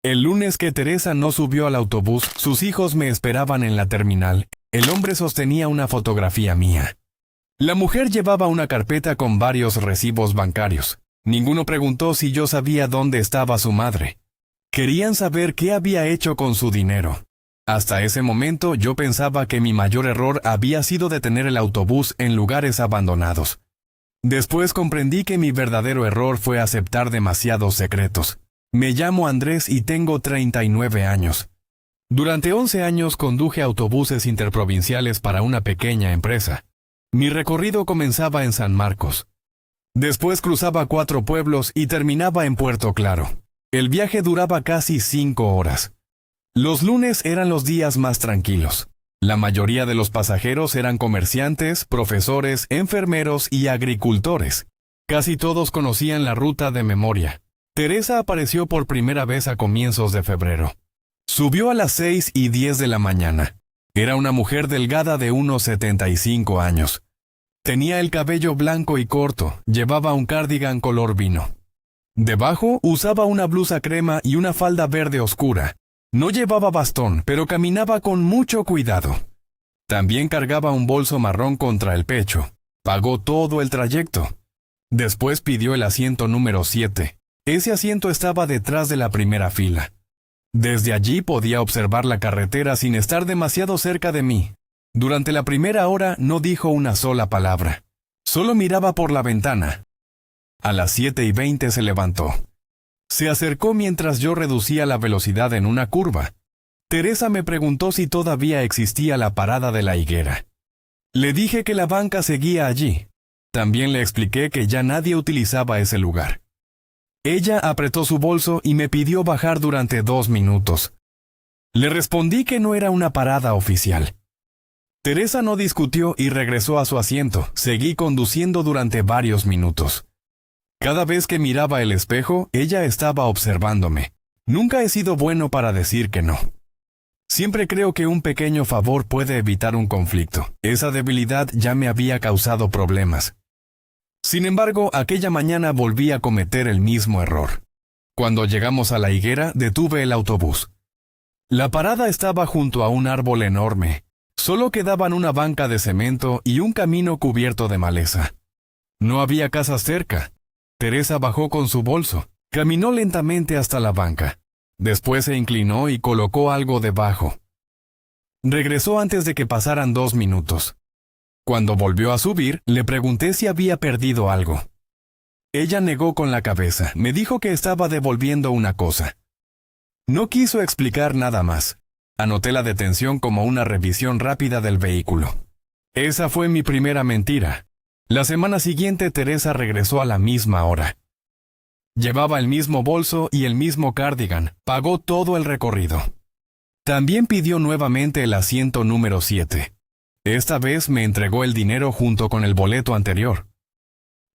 El lunes que Teresa no subió al autobús, sus hijos me esperaban en la terminal. El hombre sostenía una fotografía mía. La mujer llevaba una carpeta con varios recibos bancarios. Ninguno preguntó si yo sabía dónde estaba su madre. Querían saber qué había hecho con su dinero. Hasta ese momento yo pensaba que mi mayor error había sido detener el autobús en lugares abandonados. Después comprendí que mi verdadero error fue aceptar demasiados secretos. Me llamo Andrés y tengo 39 años. Durante 11 años conduje autobuses interprovinciales para una pequeña empresa. Mi recorrido comenzaba en San Marcos. Después cruzaba 4 pueblos y terminaba en Puerto Claro. El viaje duraba casi 5 horas. Los lunes eran los días más tranquilos. La mayoría de los pasajeros eran comerciantes, profesores, enfermeros y agricultores. Casi todos conocían la ruta de memoria. Teresa apareció por primera vez a comienzos de febrero. Subió a las 6:10 de la mañana. Era una mujer delgada de unos 75 años. Tenía el cabello blanco y corto, llevaba un cardigan color vino. Debajo usaba una blusa crema y una falda verde oscura. No llevaba bastón, pero caminaba con mucho cuidado. También cargaba un bolso marrón contra el pecho. Pagó todo el trayecto. Después pidió el asiento número 7. Ese asiento estaba detrás de la primera fila. Desde allí podía observar la carretera sin estar demasiado cerca de mí. Durante la primera hora no dijo una sola palabra. Solo miraba por la ventana. A las 7:20 se levantó. Se acercó mientras yo reducía la velocidad en una curva. Teresa me preguntó si todavía existía la parada de la higuera. Le dije que la banca seguía allí. También le expliqué que ya nadie utilizaba ese lugar. Ella apretó su bolso y me pidió bajar durante 2 minutos. Le respondí que no era una parada oficial. Teresa no discutió y regresó a su asiento. Seguí conduciendo durante varios minutos. Cada vez que miraba el espejo, ella estaba observándome. Nunca he sido bueno para decir que no. Siempre creo que un pequeño favor puede evitar un conflicto. Esa debilidad ya me había causado problemas. Sin embargo, aquella mañana volví a cometer el mismo error. Cuando llegamos a la higuera, detuve el autobús. La parada estaba junto a un árbol enorme. Solo quedaban una banca de cemento y un camino cubierto de maleza. No había casas cerca. Teresa bajó con su bolso. Caminó lentamente hasta la banca. Después se inclinó y colocó algo debajo. Regresó antes de que pasaran 2 minutos. Cuando volvió a subir, le pregunté si había perdido algo. Ella negó con la cabeza. Me dijo que estaba devolviendo una cosa. No quiso explicar nada más. Anoté la detención como una revisión rápida del vehículo. Esa fue mi primera mentira. La semana siguiente Teresa regresó a la misma hora. Llevaba el mismo bolso y el mismo cardigan. Pagó todo el recorrido. También pidió nuevamente el asiento número 7. Esta vez me entregó el dinero junto con el boleto anterior.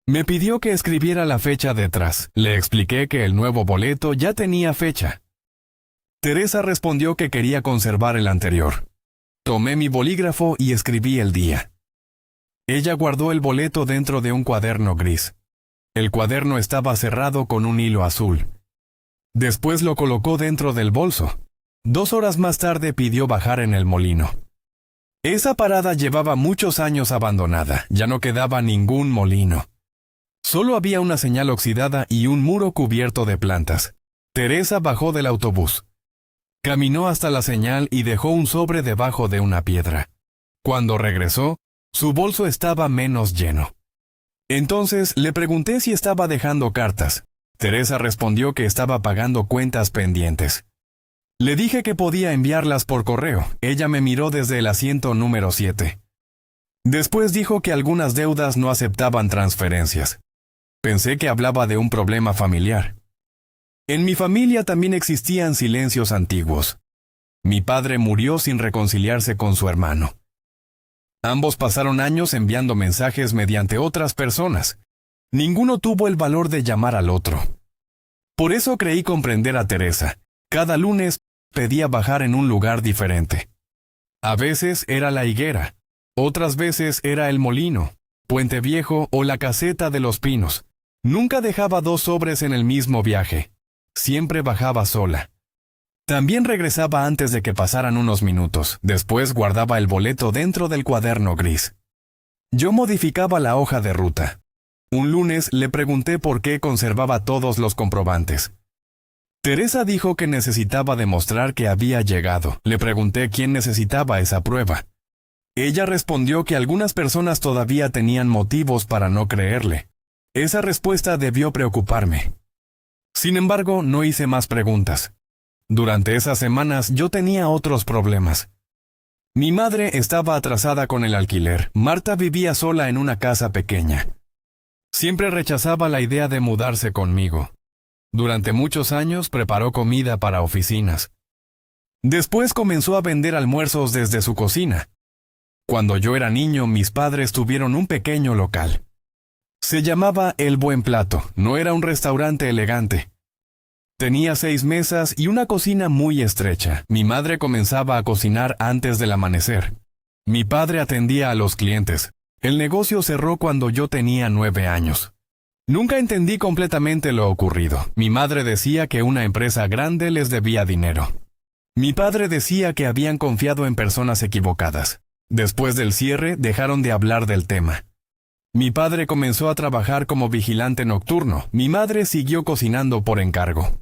Me pidió que escribiera la fecha detrás. Le expliqué que el nuevo boleto ya tenía fecha. Teresa respondió que quería conservar el anterior. Tomé mi bolígrafo y escribí el día. Ella guardó el boleto dentro de un cuaderno gris. El cuaderno estaba cerrado con un hilo azul. Después lo colocó dentro del bolso. 2 horas más tarde pidió bajar en el molino. Esa parada llevaba muchos años abandonada. Ya no quedaba ningún molino. Solo había una señal oxidada y un muro cubierto de plantas. Teresa bajó del autobús. Caminó hasta la señal y dejó un sobre debajo de una piedra. Cuando regresó, su bolso estaba menos lleno. Entonces le pregunté si estaba dejando cartas. Teresa respondió que estaba pagando cuentas pendientes. Le dije que podía enviarlas por correo. Ella me miró desde el asiento número 7. Después dijo que algunas deudas no aceptaban transferencias. Pensé que hablaba de un problema familiar. En mi familia también existían silencios antiguos. Mi padre murió sin reconciliarse con su hermano. Ambos pasaron años enviando mensajes mediante otras personas. Ninguno tuvo el valor de llamar al otro. Por eso creí comprender a Teresa. Cada lunes pedía bajar en un lugar diferente. A veces era la higuera, otras veces era el molino, Puente Viejo o la caseta de los Pinos. Nunca dejaba 2 sobres en el mismo viaje. Siempre bajaba sola. También regresaba antes de que pasaran unos minutos. Después guardaba el boleto dentro del cuaderno gris. Yo modificaba la hoja de ruta. Un lunes le pregunté por qué conservaba todos los comprobantes. Teresa dijo que necesitaba demostrar que había llegado. Le pregunté quién necesitaba esa prueba. Ella respondió que algunas personas todavía tenían motivos para no creerle. Esa respuesta debió preocuparme. Sin embargo, no hice más preguntas. Durante esas semanas yo tenía otros problemas. Mi madre estaba atrasada con el alquiler. Marta vivía sola en una casa pequeña. Siempre rechazaba la idea de mudarse conmigo. Durante muchos años preparó comida para oficinas. Después comenzó a vender almuerzos desde su cocina. Cuando yo era niño, mis padres tuvieron un pequeño local. Se llamaba El Buen Plato. No era un restaurante elegante. Tenía 6 mesas y una cocina muy estrecha. Mi madre comenzaba a cocinar antes del amanecer. Mi padre atendía a los clientes. El negocio cerró cuando yo tenía 9 años. Nunca entendí completamente lo ocurrido. Mi madre decía que una empresa grande les debía dinero. Mi padre decía que habían confiado en personas equivocadas. Después del cierre, dejaron de hablar del tema. Mi padre comenzó a trabajar como vigilante nocturno. Mi madre siguió cocinando por encargo.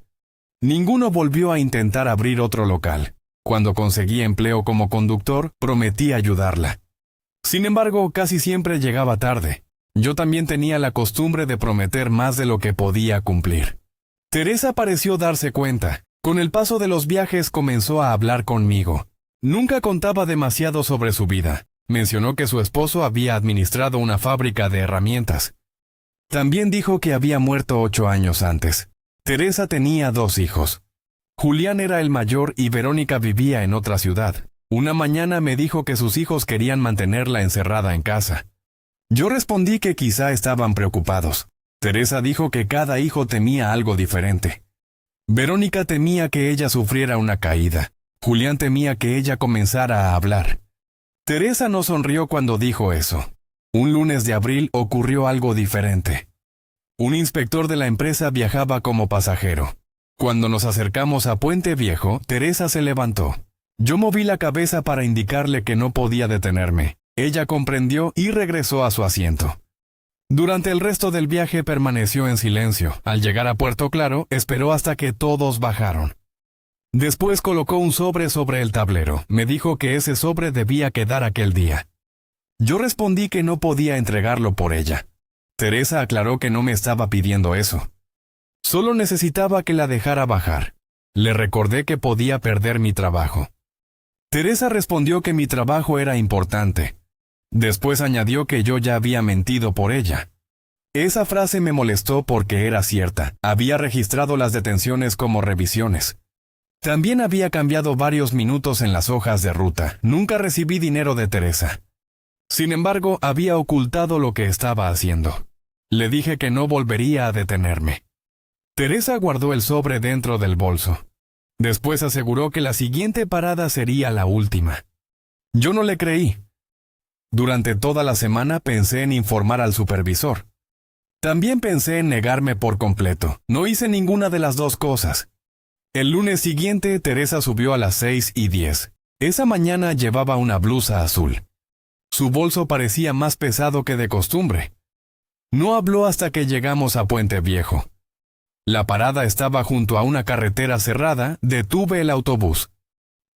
Ninguno volvió a intentar abrir otro local. Cuando conseguí empleo como conductor, prometí ayudarla. Sin embargo, casi siempre llegaba tarde. Yo también tenía la costumbre de prometer más de lo que podía cumplir. Teresa pareció darse cuenta. Con el paso de los viajes comenzó a hablar conmigo. Nunca contaba demasiado sobre su vida. Mencionó que su esposo había administrado una fábrica de herramientas. También dijo que había muerto 8 años antes. Teresa tenía 2 hijos. Julián era el mayor y Verónica vivía en otra ciudad. Una mañana me dijo que sus hijos querían mantenerla encerrada en casa. Yo respondí que quizá estaban preocupados. Teresa dijo que cada hijo temía algo diferente. Verónica temía que ella sufriera una caída. Julián temía que ella comenzara a hablar. Teresa no sonrió cuando dijo eso. Un lunes de abril ocurrió algo diferente. Un inspector de la empresa viajaba como pasajero. Cuando nos acercamos a Puente Viejo, Teresa se levantó. Yo moví la cabeza para indicarle que no podía detenerme. Ella comprendió y regresó a su asiento. Durante el resto del viaje permaneció en silencio. Al llegar a Puerto Claro, esperó hasta que todos bajaron. Después colocó un sobre el tablero. Me dijo que ese sobre debía quedar aquel día. Yo respondí que no podía entregarlo por ella. Teresa aclaró que no me estaba pidiendo eso. Solo necesitaba que la dejara bajar. Le recordé que podía perder mi trabajo. Teresa respondió que mi trabajo era importante. Después añadió que yo ya había mentido por ella. Esa frase me molestó porque era cierta. Había registrado las detenciones como revisiones. También había cambiado varios minutos en las hojas de ruta. Nunca recibí dinero de Teresa. Sin embargo, había ocultado lo que estaba haciendo. Le dije que no volvería a detenerme. Teresa guardó el sobre dentro del bolso. Después aseguró que la siguiente parada sería la última. Yo no le creí. Durante toda la semana pensé en informar al supervisor. También pensé en negarme por completo. No hice ninguna de las 2 cosas. El lunes siguiente, Teresa subió a las 6:10. Esa mañana llevaba una blusa azul. Su bolso parecía más pesado que de costumbre. No habló hasta que llegamos a Puente Viejo. La parada estaba junto a una carretera cerrada. Detuve el autobús.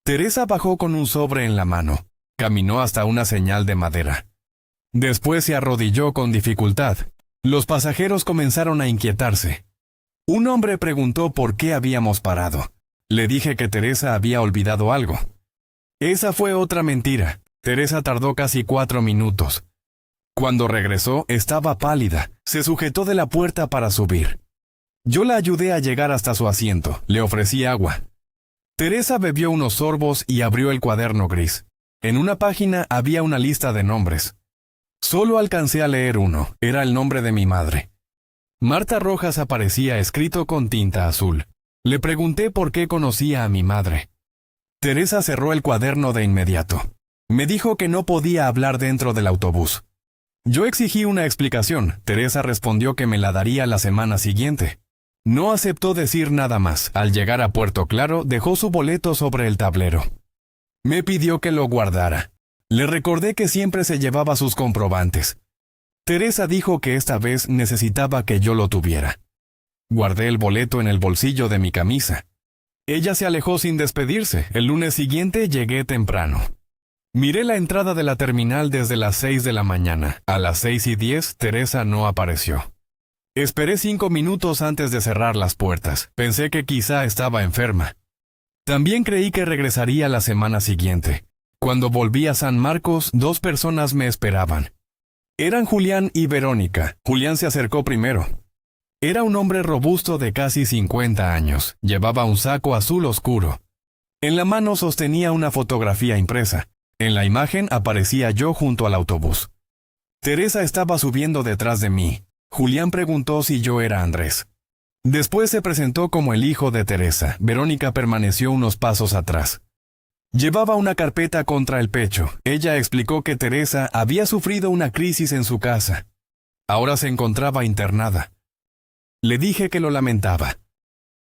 Teresa bajó con un sobre en la mano. Caminó hasta una señal de madera. Después se arrodilló con dificultad. Los pasajeros comenzaron a inquietarse. Un hombre preguntó por qué habíamos parado. Le dije que Teresa había olvidado algo. Esa fue otra mentira. Teresa tardó casi 4 minutos. Cuando regresó, estaba pálida. Se sujetó de la puerta para subir. Yo la ayudé a llegar hasta su asiento. Le ofrecí agua. Teresa bebió unos sorbos y abrió el cuaderno gris. En una página había una lista de nombres. Solo alcancé a leer uno. Era el nombre de mi madre. Marta Rojas aparecía escrito con tinta azul. Le pregunté por qué conocía a mi madre. Teresa cerró el cuaderno de inmediato. Me dijo que no podía hablar dentro del autobús. Yo exigí una explicación. Teresa respondió que me la daría la semana siguiente. No aceptó decir nada más. Al llegar a Puerto Claro, dejó su boleto sobre el tablero. Me pidió que lo guardara. Le recordé que siempre se llevaba sus comprobantes. Teresa dijo que esta vez necesitaba que yo lo tuviera. Guardé el boleto en el bolsillo de mi camisa. Ella se alejó sin despedirse. El lunes siguiente llegué temprano. Miré la entrada de la terminal desde las 6 de la mañana. A las 6:10, Teresa no apareció. Esperé 5 minutos antes de cerrar las puertas. Pensé que quizá estaba enferma. También creí que regresaría la semana siguiente. Cuando volví a San Marcos, 2 personas me esperaban. Eran Julián y Verónica. Julián se acercó primero. Era un hombre robusto de casi 50 años. Llevaba un saco azul oscuro. En la mano sostenía una fotografía impresa. En la imagen aparecía yo junto al autobús. Teresa estaba subiendo detrás de mí. Julián preguntó si yo era Andrés. Después se presentó como el hijo de Teresa. Verónica permaneció unos pasos atrás. Llevaba una carpeta contra el pecho. Ella explicó que Teresa había sufrido una crisis en su casa. Ahora se encontraba internada. Le dije que lo lamentaba.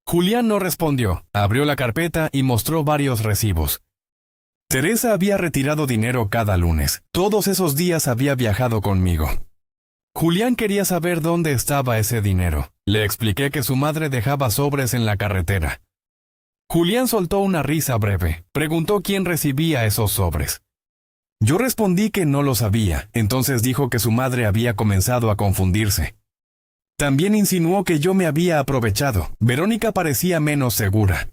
Julián no respondió. Abrió la carpeta y mostró varios recibos. Teresa había retirado dinero cada lunes. Todos esos días había viajado conmigo. Julián quería saber dónde estaba ese dinero. Le expliqué que su madre dejaba sobres en la carretera. Julián soltó una risa breve. Preguntó quién recibía esos sobres. Yo respondí que no lo sabía. Entonces dijo que su madre había comenzado a confundirse. También insinuó que yo me había aprovechado. Verónica parecía menos segura.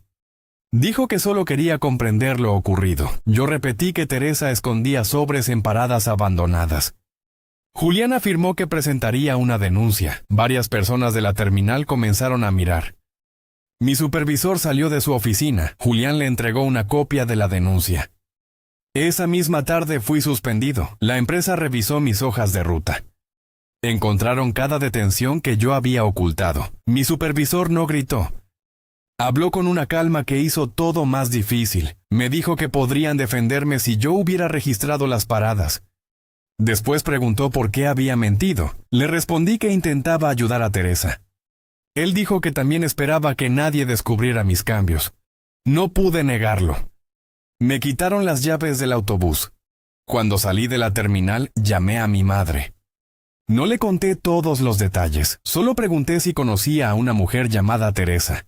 Dijo que solo quería comprender lo ocurrido. Yo repetí que Teresa escondía sobres en paradas abandonadas. Julián afirmó que presentaría una denuncia. Varias personas de la terminal comenzaron a mirar. Mi supervisor salió de su oficina. Julián le entregó una copia de la denuncia. Esa misma tarde fui suspendido. La empresa revisó mis hojas de ruta. Encontraron cada detención que yo había ocultado. Mi supervisor no gritó. Habló con una calma que hizo todo más difícil. Me dijo que podrían defenderme si yo hubiera registrado las paradas. Después preguntó por qué había mentido. Le respondí que intentaba ayudar a Teresa. Él dijo que también esperaba que nadie descubriera mis cambios. No pude negarlo. Me quitaron las llaves del autobús. Cuando salí de la terminal, llamé a mi madre. No le conté todos los detalles. Solo pregunté si conocía a una mujer llamada Teresa.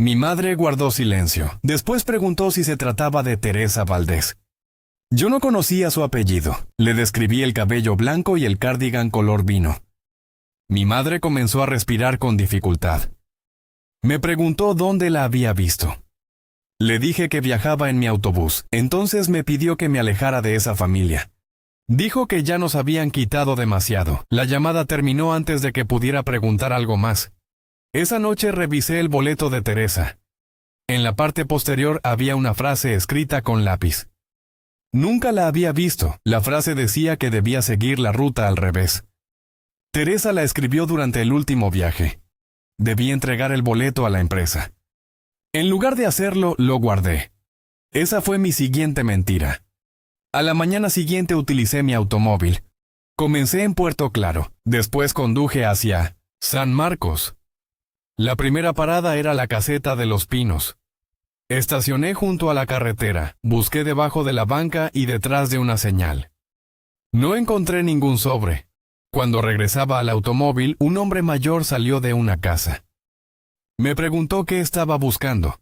Mi madre guardó silencio. Después preguntó si se trataba de Teresa Valdés. Yo no conocía su apellido. Le describí el cabello blanco y el cardigan color vino. Mi madre comenzó a respirar con dificultad. Me preguntó dónde la había visto. Le dije que viajaba en mi autobús. Entonces me pidió que me alejara de esa familia. Dijo que ya nos habían quitado demasiado. La llamada terminó antes de que pudiera preguntar algo más. Esa noche revisé el boleto de Teresa. En la parte posterior había una frase escrita con lápiz. Nunca la había visto. La frase decía que debía seguir la ruta al revés. Teresa la escribió durante el último viaje. Debí entregar el boleto a la empresa. En lugar de hacerlo, lo guardé. Esa fue mi siguiente mentira. A la mañana siguiente utilicé mi automóvil. Comencé en Puerto Claro. Después conduje hacia San Marcos. La primera parada era la caseta de Los Pinos. Estacioné junto a la carretera. Busqué debajo de la banca y detrás de una señal. No encontré ningún sobre. Cuando regresaba al automóvil, un hombre mayor salió de una casa. Me preguntó qué estaba buscando.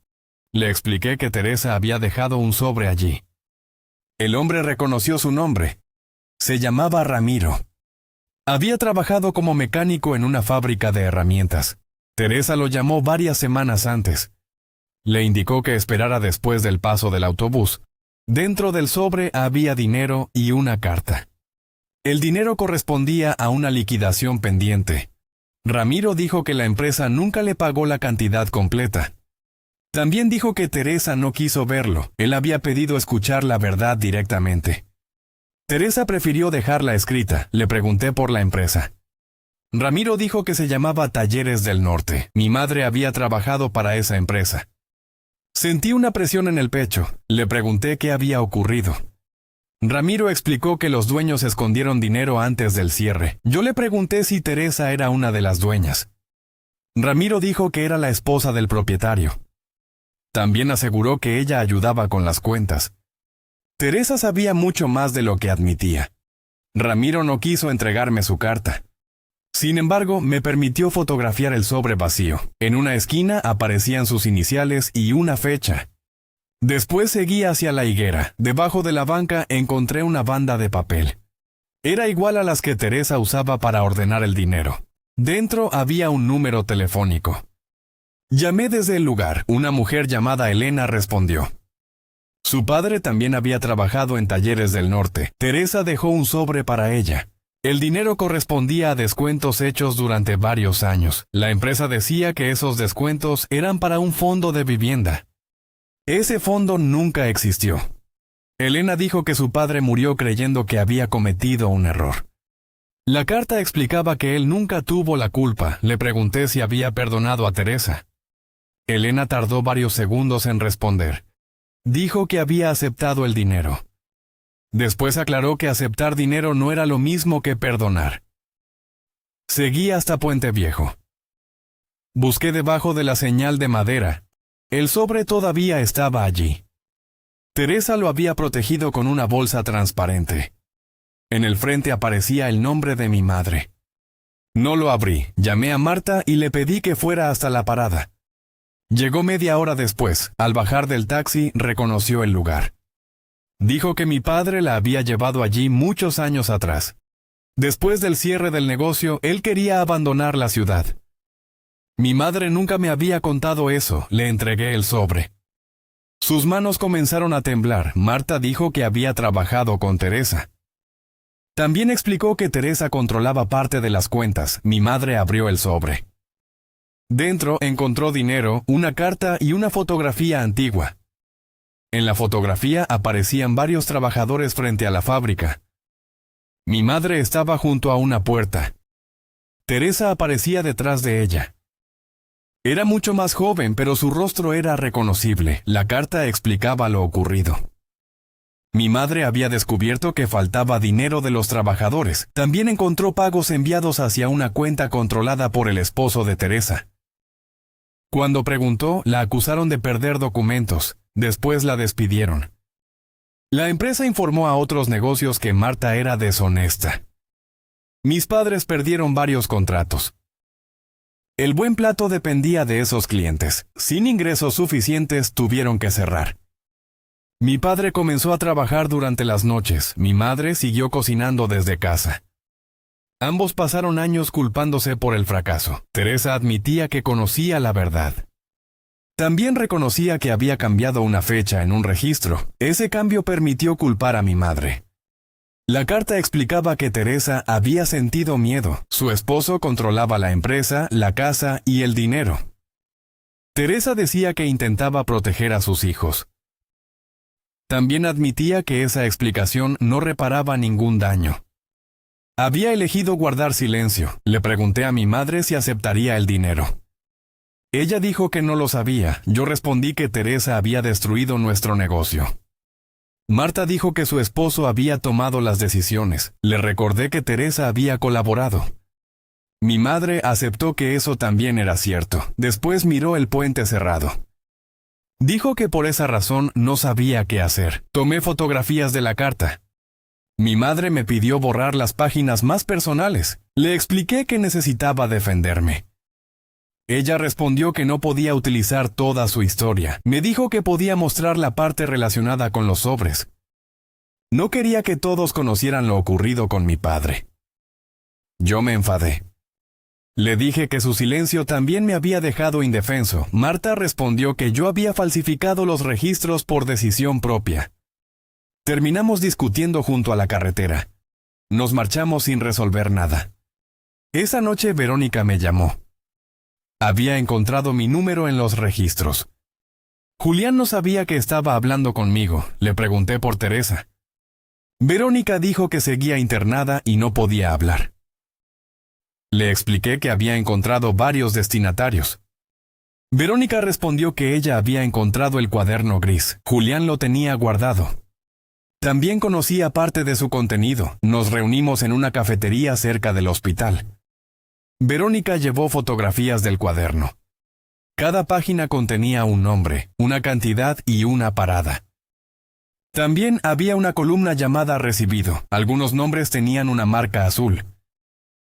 Le expliqué que Teresa había dejado un sobre allí. El hombre reconoció su nombre. Se llamaba Ramiro. Había trabajado como mecánico en una fábrica de herramientas. Teresa lo llamó varias semanas antes. Le indicó que esperara después del paso del autobús. Dentro del sobre había dinero y una carta. El dinero correspondía a una liquidación pendiente. Ramiro dijo que la empresa nunca le pagó la cantidad completa. También dijo que Teresa no quiso verlo. Él había pedido escuchar la verdad directamente. Teresa prefirió dejarla escrita. Le pregunté por la empresa. Ramiro dijo que se llamaba Talleres del Norte. Mi madre había trabajado para esa empresa. Sentí una presión en el pecho. Le pregunté qué había ocurrido. Ramiro explicó que los dueños escondieron dinero antes del cierre. Yo le pregunté si Teresa era una de las dueñas. Ramiro dijo que era la esposa del propietario. También aseguró que ella ayudaba con las cuentas. Teresa sabía mucho más de lo que admitía. Ramiro no quiso entregarme su carta. Sin embargo, me permitió fotografiar el sobre vacío. En una esquina aparecían sus iniciales y una fecha. Después seguí hacia la higuera. Debajo de la banca encontré una banda de papel. Era igual a las que Teresa usaba para ordenar el dinero. Dentro había un número telefónico. Llamé desde el lugar. Una mujer llamada Elena respondió. Su padre también había trabajado en Talleres del Norte. Teresa dejó un sobre para ella. El dinero correspondía a descuentos hechos durante varios años. La empresa decía que esos descuentos eran para un fondo de vivienda. Ese fondo nunca existió. Elena dijo que su padre murió creyendo que había cometido un error. La carta explicaba que él nunca tuvo la culpa. Le pregunté si había perdonado a Teresa. Elena tardó varios segundos en responder. Dijo que había aceptado el dinero. Después aclaró que aceptar dinero no era lo mismo que perdonar. Seguí hasta Puente Viejo. Busqué debajo de la señal de madera. El sobre todavía estaba allí. Teresa lo había protegido con una bolsa transparente. En el frente aparecía el nombre de mi madre. No lo abrí. Llamé a Marta y le pedí que fuera hasta la parada. Llegó media hora después. Al bajar del taxi, reconoció el lugar. Dijo que mi padre la había llevado allí muchos años atrás. Después del cierre del negocio, él quería abandonar la ciudad. Mi madre nunca me había contado eso. Le entregué el sobre. Sus manos comenzaron a temblar. Marta dijo que había trabajado con Teresa. También explicó que Teresa controlaba parte de las cuentas. Mi madre abrió el sobre. Dentro encontró dinero, una carta y una fotografía antigua. En la fotografía aparecían varios trabajadores frente a la fábrica. Mi madre estaba junto a una puerta. Teresa aparecía detrás de ella. Era mucho más joven, pero su rostro era reconocible. La carta explicaba lo ocurrido. Mi madre había descubierto que faltaba dinero de los trabajadores. También encontró pagos enviados hacia una cuenta controlada por el esposo de Teresa. Cuando preguntó, la acusaron de perder documentos. Después la despidieron. La empresa informó a otros negocios que Marta era deshonesta. Mis padres perdieron varios contratos. El buen plato dependía de esos clientes. Sin ingresos suficientes, tuvieron que cerrar. Mi padre comenzó a trabajar durante las noches. Mi madre siguió cocinando desde casa. Ambos pasaron años culpándose por el fracaso. Teresa admitía que conocía la verdad. También reconocía que había cambiado una fecha en un registro. Ese cambio permitió culpar a mi madre. La carta explicaba que Teresa había sentido miedo. Su esposo controlaba la empresa, la casa y el dinero. Teresa decía que intentaba proteger a sus hijos. También admitía que esa explicación no reparaba ningún daño. Había elegido guardar silencio. Le pregunté a mi madre si aceptaría el dinero. Ella dijo que no lo sabía. Yo respondí que Teresa había destruido nuestro negocio. Marta dijo que su esposo había tomado las decisiones. Le recordé que Teresa había colaborado. Mi madre aceptó que eso también era cierto. Después miró el puente cerrado. Dijo que por esa razón no sabía qué hacer. Tomé fotografías de la carta. Mi madre me pidió borrar las páginas más personales. Le expliqué que necesitaba defenderme. Ella respondió que no podía utilizar toda su historia. Me dijo que podía mostrar la parte relacionada con los sobres. No quería que todos conocieran lo ocurrido con mi padre. Yo me enfadé. Le dije que su silencio también me había dejado indefenso. Marta respondió que yo había falsificado los registros por decisión propia. Terminamos discutiendo junto a la carretera. Nos marchamos sin resolver nada. Esa noche Verónica me llamó. Había encontrado mi número en los registros. Julián no sabía que estaba hablando conmigo. Le pregunté por Teresa. Verónica dijo que seguía internada y no podía hablar. Le expliqué que había encontrado varios destinatarios. Verónica respondió que ella había encontrado el cuaderno gris. Julián lo tenía guardado. También conocía parte de su contenido. Nos reunimos en una cafetería cerca del hospital. Verónica llevó fotografías del cuaderno. Cada página contenía un nombre, una cantidad y una parada. También había una columna llamada Recibido. Algunos nombres tenían una marca azul.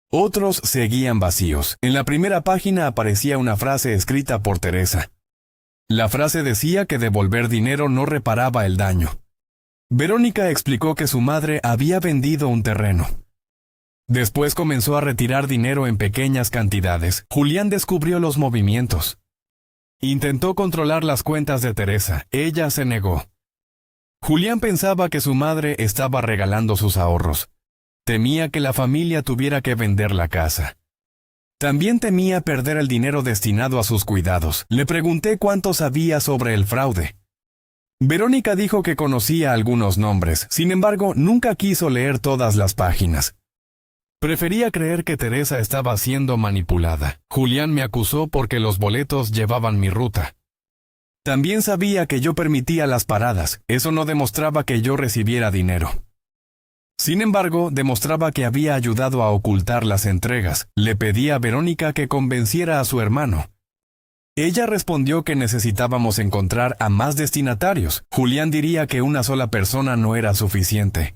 Otros seguían vacíos. En la primera página aparecía una frase escrita por Teresa. La frase decía que devolver dinero no reparaba el daño. Verónica explicó que su madre había vendido un terreno. Después comenzó a retirar dinero en pequeñas cantidades. Julián descubrió los movimientos. Intentó controlar las cuentas de Teresa. Ella se negó. Julián pensaba que su madre estaba regalando sus ahorros. Temía que la familia tuviera que vender la casa. También temía perder el dinero destinado a sus cuidados. Le pregunté cuánto sabía sobre el fraude. Verónica dijo que conocía algunos nombres, sin embargo, nunca quiso leer todas las páginas. Prefería creer que Teresa estaba siendo manipulada. Julián me acusó porque los boletos llevaban mi ruta. También sabía que yo permitía las paradas. Eso no demostraba que yo recibiera dinero. Sin embargo, demostraba que había ayudado a ocultar las entregas. Le pedí a Verónica que convenciera a su hermano. Ella respondió que necesitábamos encontrar a más destinatarios. Julián diría que una sola persona no era suficiente.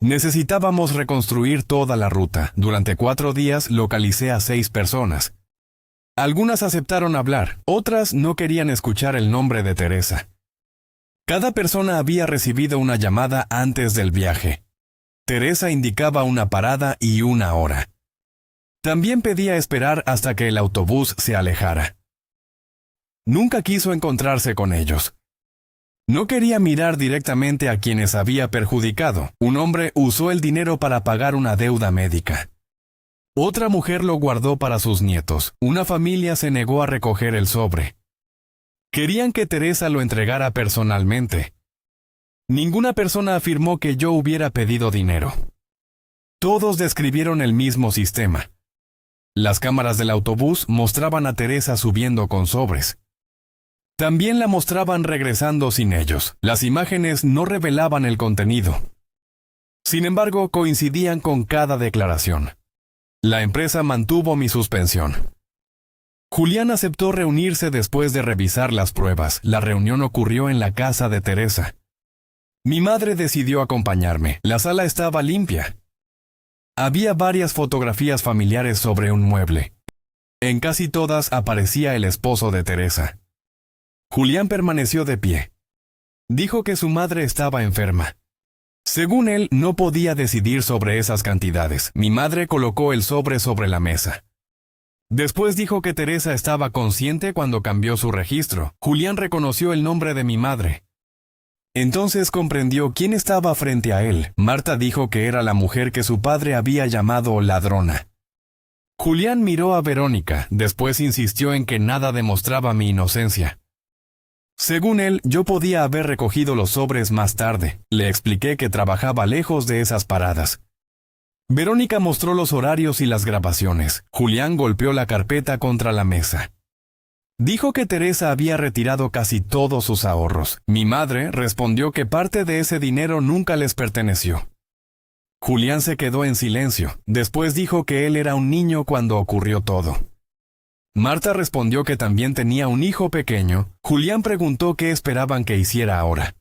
Necesitábamos reconstruir toda la ruta. Durante 4 días localicé a 6 personas. Algunas aceptaron hablar, otras no querían escuchar el nombre de Teresa. Cada persona había recibido una llamada antes del viaje. Teresa indicaba una parada y una hora. También pedía esperar hasta que el autobús se alejara. Nunca quiso encontrarse con ellos. No quería mirar directamente a quienes había perjudicado. Un hombre usó el dinero para pagar una deuda médica. Otra mujer lo guardó para sus nietos. Una familia se negó a recoger el sobre. Querían que Teresa lo entregara personalmente. Ninguna persona afirmó que yo hubiera pedido dinero. Todos describieron el mismo sistema. Las cámaras del autobús mostraban a Teresa subiendo con sobres. También la mostraban regresando sin ellos. Las imágenes no revelaban el contenido. Sin embargo, coincidían con cada declaración. La empresa mantuvo mi suspensión. Julián aceptó reunirse después de revisar las pruebas. La reunión ocurrió en la casa de Teresa. Mi madre decidió acompañarme. La sala estaba limpia. Había varias fotografías familiares sobre un mueble. En casi todas aparecía el esposo de Teresa. Julián permaneció de pie. Dijo que su madre estaba enferma. Según él, no podía decidir sobre esas cantidades. Mi madre colocó el sobre la mesa. Después dijo que Teresa estaba consciente cuando cambió su registro. Julián reconoció el nombre de mi madre. Entonces comprendió quién estaba frente a él. Marta dijo que era la mujer que su padre había llamado ladrona. Julián miró a Verónica, después insistió en que nada demostraba mi inocencia. Según él, yo podía haber recogido los sobres más tarde. Le expliqué que trabajaba lejos de esas paradas. Verónica mostró los horarios y las grabaciones. Julián golpeó la carpeta contra la mesa. Dijo que Teresa había retirado casi todos sus ahorros. Mi madre respondió que parte de ese dinero nunca les perteneció. Julián se quedó en silencio. Después dijo que él era un niño cuando ocurrió todo. Marta respondió que también tenía un hijo pequeño. Julián preguntó qué esperaban que hiciera ahora.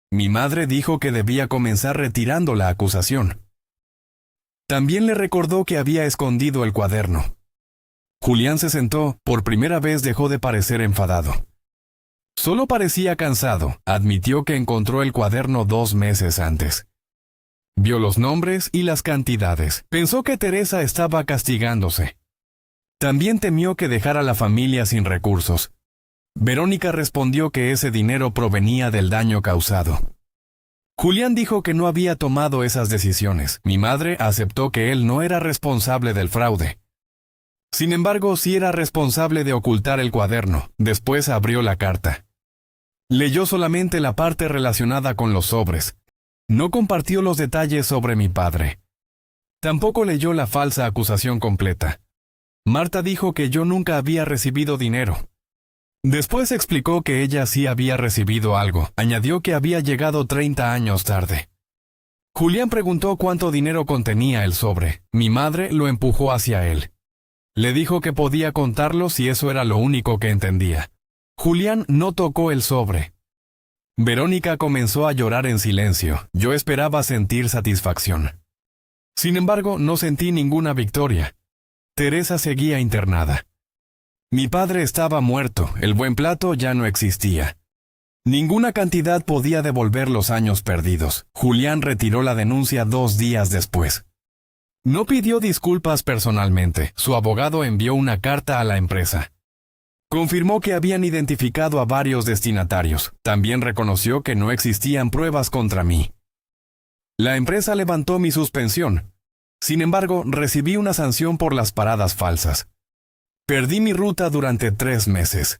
Mi madre dijo que debía comenzar retirando la acusación. También le recordó que había escondido el cuaderno. Julián se sentó. Por primera vez dejó de parecer enfadado. Solo parecía cansado. Admitió que encontró el cuaderno 2 meses antes. Vio los nombres y las cantidades. Pensó que Teresa estaba castigándose. También temió que dejara a la familia sin recursos. Verónica respondió que ese dinero provenía del daño causado. Julián dijo que no había tomado esas decisiones. Mi madre aceptó que él no era responsable del fraude. Sin embargo, sí era responsable de ocultar el cuaderno. Después abrió la carta. Leyó solamente la parte relacionada con los sobres. No compartió los detalles sobre mi padre. Tampoco leyó la falsa acusación completa. Marta dijo que yo nunca había recibido dinero. Después explicó que ella sí había recibido algo. Añadió que había llegado 30 años tarde. Julián preguntó cuánto dinero contenía el sobre. Mi madre lo empujó hacia él. Le dijo que podía contarlo si eso era lo único que entendía. Julián no tocó el sobre. Verónica comenzó a llorar en silencio. Yo esperaba sentir satisfacción. Sin embargo, no sentí ninguna victoria. Teresa seguía internada. Mi padre estaba muerto, el buen plato ya no existía. Ninguna cantidad podía devolver los años perdidos. Julián retiró la denuncia 2 días después. No pidió disculpas personalmente. Su abogado envió una carta a la empresa. Confirmó que habían identificado a varios destinatarios. También reconoció que no existían pruebas contra mí. La empresa levantó mi suspensión. Sin embargo, recibí una sanción por las paradas falsas. Perdí mi ruta durante 3 meses.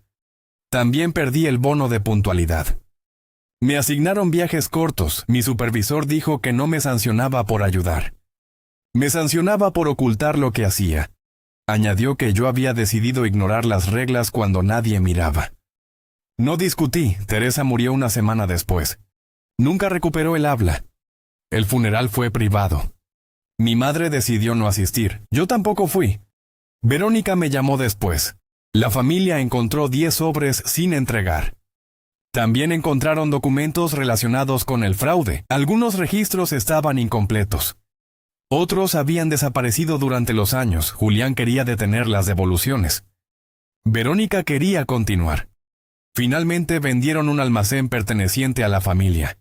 También perdí el bono de puntualidad. Me asignaron viajes cortos. Mi supervisor dijo que no me sancionaba por ayudar. Me sancionaba por ocultar lo que hacía. Añadió que yo había decidido ignorar las reglas cuando nadie miraba. No discutí. Teresa murió una semana después. Nunca recuperó el habla. El funeral fue privado. Mi madre decidió no asistir. Yo tampoco fui. Verónica me llamó después. La familia encontró 10 sobres sin entregar. También encontraron documentos relacionados con el fraude. Algunos registros estaban incompletos. Otros habían desaparecido durante los años. Julián quería detener las devoluciones. Verónica quería continuar. Finalmente vendieron un almacén perteneciente a la familia.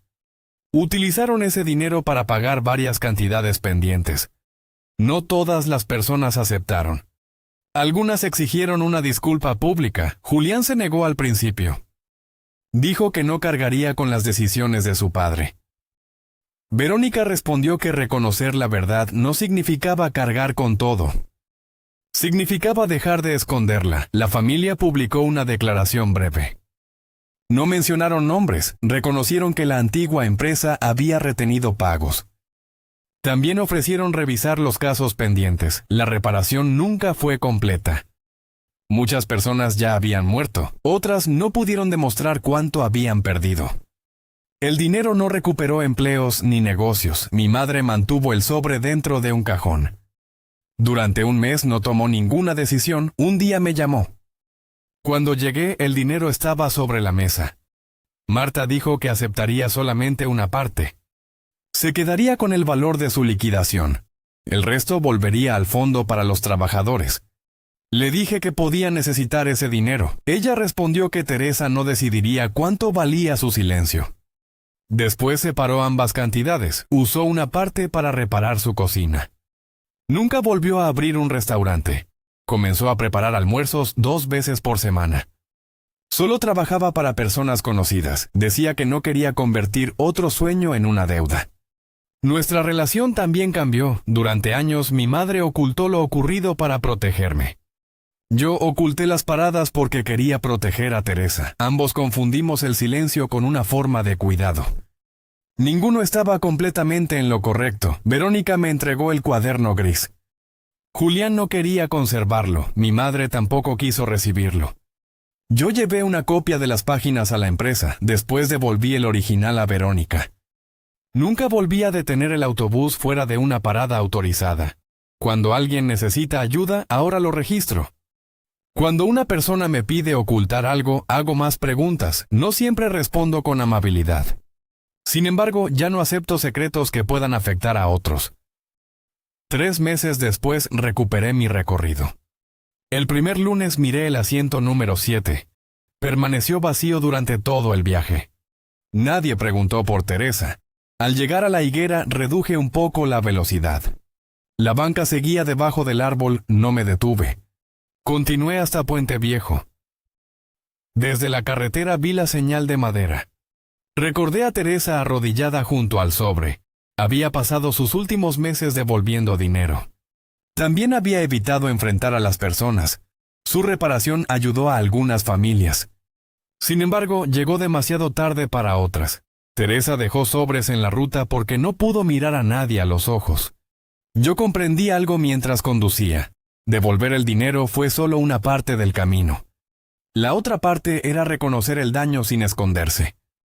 Utilizaron ese dinero para pagar varias cantidades pendientes. No todas las personas aceptaron. Algunas exigieron una disculpa pública. Julián se negó al principio. Dijo que no cargaría con las decisiones de su padre. Verónica respondió que reconocer la verdad no significaba cargar con todo. Significaba dejar de esconderla. La familia publicó una declaración breve. No mencionaron nombres, reconocieron que la antigua empresa había retenido pagos. También ofrecieron revisar los casos pendientes. La reparación nunca fue completa. Muchas personas ya habían muerto, otras no pudieron demostrar cuánto habían perdido. El dinero no recuperó empleos ni negocios. Mi madre mantuvo el sobre dentro de un cajón. Durante un mes no tomó ninguna decisión. Un día me llamó. Cuando llegué, el dinero estaba sobre la mesa. Marta dijo que aceptaría solamente una parte. Se quedaría con el valor de su liquidación. El resto volvería al fondo para los trabajadores. Le dije que podía necesitar ese dinero. Ella respondió que Teresa no decidiría cuánto valía su silencio. Después separó ambas cantidades. Usó una parte para reparar su cocina. Nunca volvió a abrir un restaurante. Comenzó a preparar almuerzos 2 veces por semana. Solo trabajaba para personas conocidas. Decía que no quería convertir otro sueño en una deuda. Nuestra relación también cambió. Durante años mi madre ocultó lo ocurrido para protegerme. Yo oculté las paradas porque quería proteger a Teresa. Ambos confundimos el silencio con una forma de cuidado. Ninguno estaba completamente en lo correcto. Verónica me entregó el cuaderno gris. Julián no quería conservarlo. Mi madre tampoco quiso recibirlo. Yo llevé una copia de las páginas a la empresa. Después devolví el original a Verónica. Nunca volví a detener el autobús fuera de una parada autorizada. Cuando alguien necesita ayuda, ahora lo registro. Cuando una persona me pide ocultar algo, hago más preguntas. No siempre respondo con amabilidad. Sin embargo, ya no acepto secretos que puedan afectar a otros. 3 meses después recuperé mi recorrido. El primer lunes miré el asiento número 7. Permaneció vacío durante todo el viaje. Nadie preguntó por Teresa. Al llegar a la higuera, reduje un poco la velocidad. La banca seguía debajo del árbol, no me detuve. Continué hasta Puente Viejo. Desde la carretera vi la señal de madera. Recordé a Teresa arrodillada junto al sobre. Había pasado sus últimos meses devolviendo dinero. También había evitado enfrentar a las personas. Su reparación ayudó a algunas familias. Sin embargo, llegó demasiado tarde para otras. Teresa dejó sobres en la ruta porque no pudo mirar a nadie a los ojos. Yo comprendí algo mientras conducía. Devolver el dinero fue solo una parte del camino. La otra parte era reconocer el daño sin esconderse.